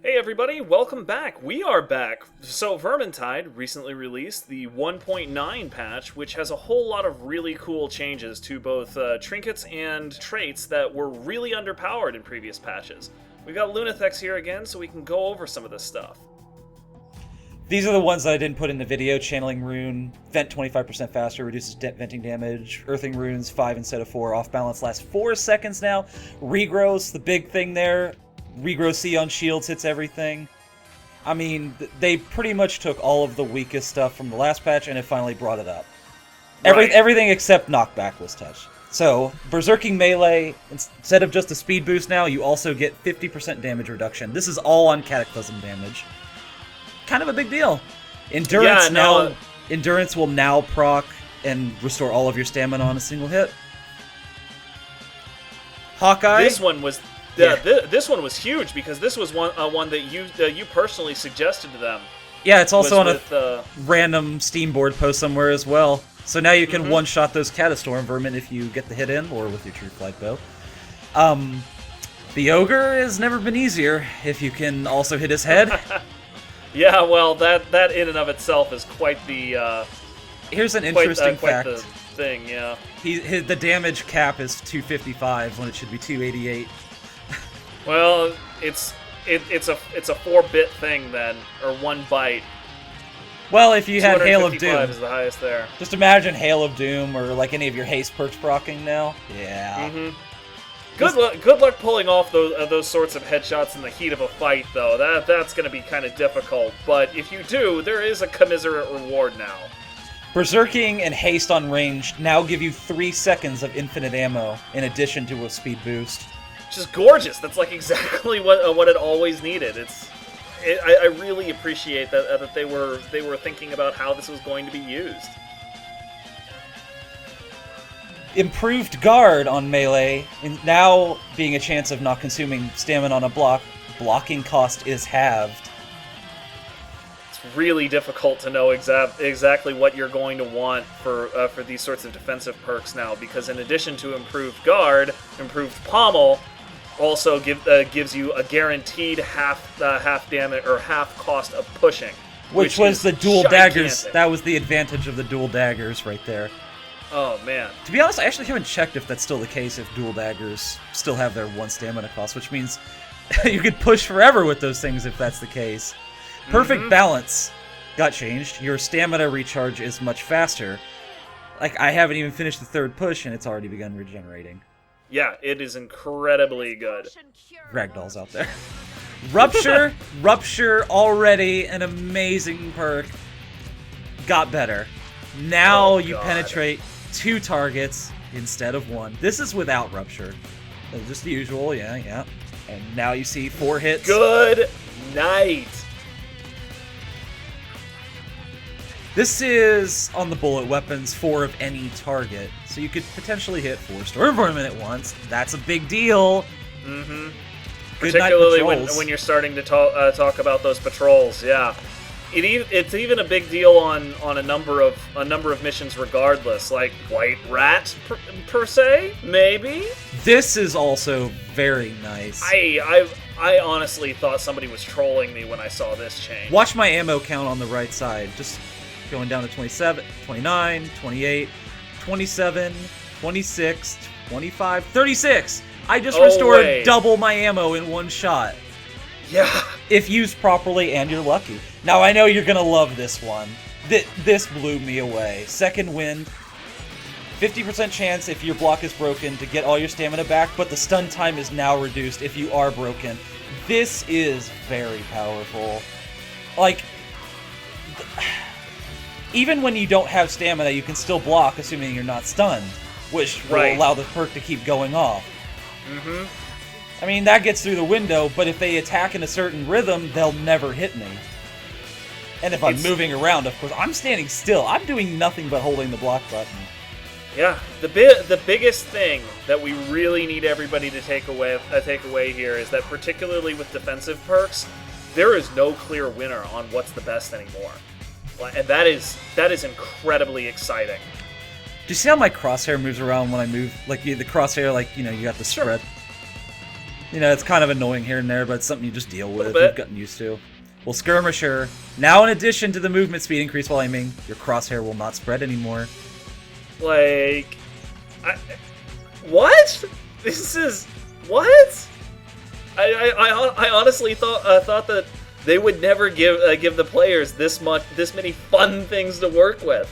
Hey everybody, welcome back. We are back. So Vermintide recently released the 1.9 patch, which has a whole lot of really cool changes to both trinkets and traits that were really underpowered in previous patches. We've got Lunathex here again, so we can go over some of this stuff. These are the ones that I didn't put in the video. Channeling Rune, vent 25% faster, reduces venting damage. Earthing Runes, 5 instead of 4. Off balance lasts 4 seconds now. Regrowth, the big thing there. Regrow C on shields hits everything. I mean, they pretty much took all of the weakest stuff from the last patch and it finally brought it up. Right. Everything except knockback was touched. So, Berserking Melee, instead of just a speed boost now, you also get 50% damage reduction. This is all on Cataclysm damage. Kind of a big deal. Endurance Endurance will now proc and restore all of your stamina on a single hit. Hawkeye. This one was this one was huge because this was one that you personally suggested to them. Yeah, it's also on a random Steam board post somewhere as well. So now you can one-shot those Catastorm Vermin if you get the hit in, or with your True Flight Bow. The Ogre has never been easier if you can also hit his head. Yeah, well, that in and of itself is quite the. Here's an interesting fact. Quite the thing, yeah. The damage cap is 255 when it should be 288. Well, it's a 4-bit thing then, or 1 byte. Well, if you had Hail of Doom, 255 is the highest there. Just imagine Hail of Doom or like any of your haste perks proccing now. Yeah. Good luck pulling off those sorts of headshots in the heat of a fight, though. That's going to be kind of difficult. But if you do, there is a commiserate reward now. Berserking and haste on range now give you 3 seconds of infinite ammo in addition to a speed boost. Just gorgeous. That's like exactly what it always needed. I really appreciate that they were thinking about how this was going to be used. Improved guard on melee, and now being a chance of not consuming stamina on a block, blocking cost is halved. It's really difficult to know exactly what you're going to want for these sorts of defensive perks now, because in addition to improved guard, improved pommel also gives you a guaranteed half damage or half cost of pushing, which was the dual gigantic. Daggers. That was the advantage of the dual daggers right there. Oh man! To be honest, I actually haven't checked if that's still the case. If dual daggers still have their 1 stamina cost, which means you could push forever with those things if that's the case. Perfect balance got changed. Your stamina recharge is much faster. Like, I haven't even finished the 3rd push and it's already begun regenerating. Yeah, it is incredibly good. Ragdoll's out there. Rupture, already an amazing perk. Got better. Now you penetrate 2 targets instead of 1. This is without Rupture. Just the usual, yeah. And now you see 4 hits. Good night. This is, on the bullet weapons, 4 of any target. So you could potentially hit 4 Storm Vermin at once. That's a big deal. Particularly when you're starting to talk about those patrols, yeah. It's even a big deal on a number of missions regardless, like White Rat per se, maybe? This is also very nice. I honestly thought somebody was trolling me when I saw this change. Watch my ammo count on the right side. Just going down to 27, 29, 28, 27, 26, 25, 36! I just restored double my ammo in 1 shot. Yeah. If used properly and you're lucky. Now, I know you're going to love this one. This blew me away. Second Wind. 50% chance if your block is broken to get all your stamina back, but the stun time is now reduced if you are broken. This is very powerful. Like, even when you don't have stamina, you can still block, assuming you're not stunned, which will allow the perk to keep going off. I mean, that gets through the window, but if they attack in a certain rhythm, they'll never hit me. And if I'm moving around, of course, I'm standing still. I'm doing nothing but holding the block button. Yeah, the biggest thing that we really need everybody to take away here is that, particularly with defensive perks, there is no clear winner on what's the best anymore, and that is incredibly exciting. Do you see how my crosshair moves around when I move? Like the crosshair, like you got the spread. You know, it's kind of annoying here and there, but it's something you just deal with. bit. You've gotten used to. Well, Skirmisher, now in addition to the movement speed increase while aiming, your crosshair will not spread anymore. Like, what? This is what? I honestly thought that they would never give the players this many fun things to work with.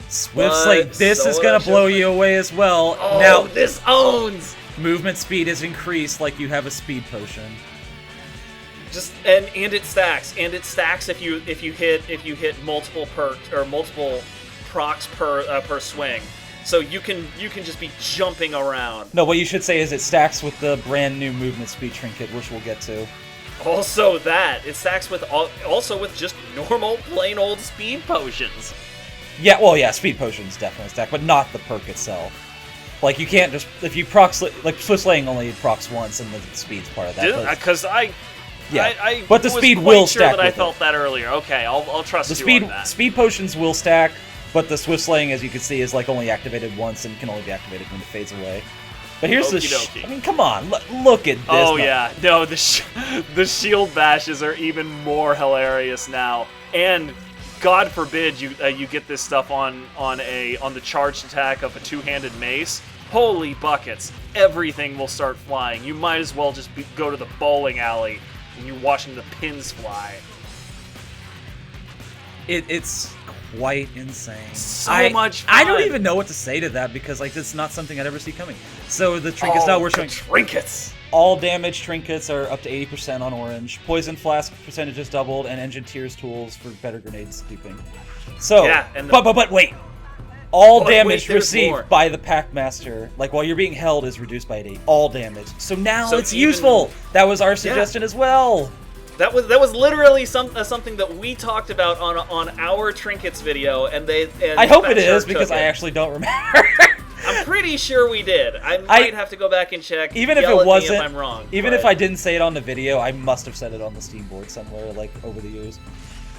Swifts like this is gonna blow you away as well. Oh, now this owns. Movement speed is increased like you have a speed potion. Just and it stacks if you hit multiple perks or multiple procs per swing. So you can just be jumping around. No, what you should say is it stacks with the brand new movement speed trinket, which we'll get to. Also that it stacks with also with just normal plain old speed potions. Yeah, well, yeah, speed potions definitely stack, but not the perk itself. Like, you can't just... If you proc... Like, Swift Slaying only procs once, and the speed's part of that. Because Yeah, but the speed will stack I felt that earlier. Okay, I'll trust you on that. Speed potions will stack, but the Swift Slaying, as you can see, is, like, only activated once and can only be activated when it fades away. But here's I mean, come on, look at this. Oh, yeah. No, the shield bashes are even more hilarious now. And... God forbid you get this stuff on the charged attack of a two-handed mace. Holy buckets! Everything will start flying. You might as well just go to the bowling alley and you're watching the pins fly. It's quite insane. So much fun. I don't even know what to say to that because like it's not something I'd ever see coming. So the trinkets now we're showing trinkets. All damage trinkets are up to 80% on orange. Poison flask percentage is doubled, and engine tears tools for better grenade duping. So, yeah, but wait. All damage received by the Packmaster, like while you're being held, is reduced by 8. All damage. So now it's useful. That was our suggestion as well. That was literally something that we talked about on our trinkets video, and I hope it is because I actually don't remember. I'm pretty sure we did. I might have to go back and check. Even if it wasn't, if I'm wrong. Even if I didn't say it on the video, I must have said it on the Steam board somewhere, like over the years.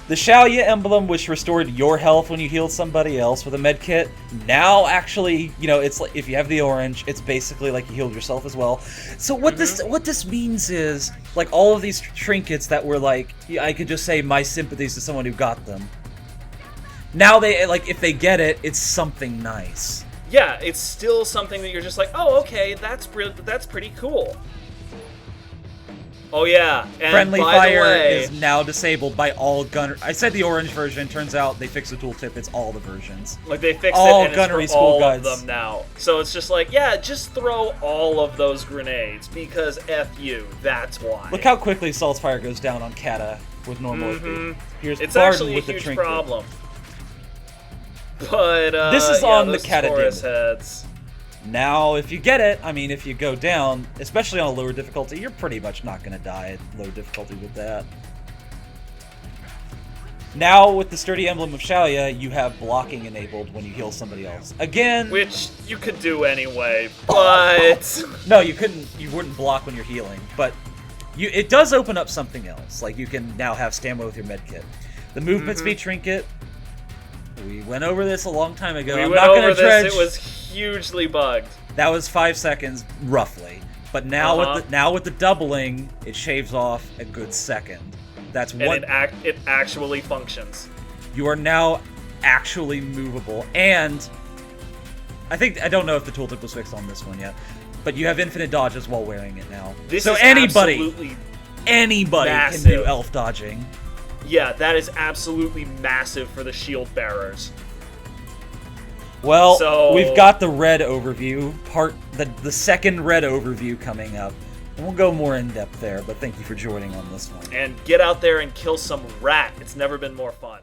The Shalia emblem, which restored your health when you healed somebody else with a med kit, now actually, you know, it's like if you have the orange, it's basically like you healed yourself as well. So what this means is, like all of these trinkets that were like, I could just say my sympathies to someone who got them. Now they like if they get it, it's something nice. Yeah, it's still something that you're just like, oh, okay, that's pretty cool. Oh yeah, and friendly fire is now disabled by all gunner. I said the orange version. Turns out they fixed the tooltip. It's all the versions. Like they fixed all it, and gunnery it's for school all guides. of them now. So it's just like, yeah, just throw all of those grenades because F you. That's why. Look how quickly Salt's fire goes down on Kata with normal FP. Here's it's Barden actually with a huge the Trinket. problem. But this is on the Kata heads. Now, if you get it, I mean, if you go down, especially on a lower difficulty, you're pretty much not going to die at low difficulty with that. Now, with the sturdy emblem of Shalia, you have blocking enabled when you heal somebody else. Again... Which you could do anyway, but... No, you couldn't. You wouldn't block when you're healing, but it does open up something else. Like, you can now have stamina with your medkit. The movement speed trinket... We went over this a long time ago. I'm not going to dredge. It was hugely bugged. That was 5 seconds, roughly. But now with the doubling, it shaves off a good second. That's what it actually functions. You are now actually movable, and I don't know if the tooltip was fixed on this one yet, but you have infinite dodges while wearing it now. So anybody can do elf dodging. Yeah, that is absolutely massive for the shield bearers. Well, we've got the red overview, the second red overview coming up. And we'll go more in depth there, but thank you for joining on this one. And get out there and kill some rat. It's never been more fun.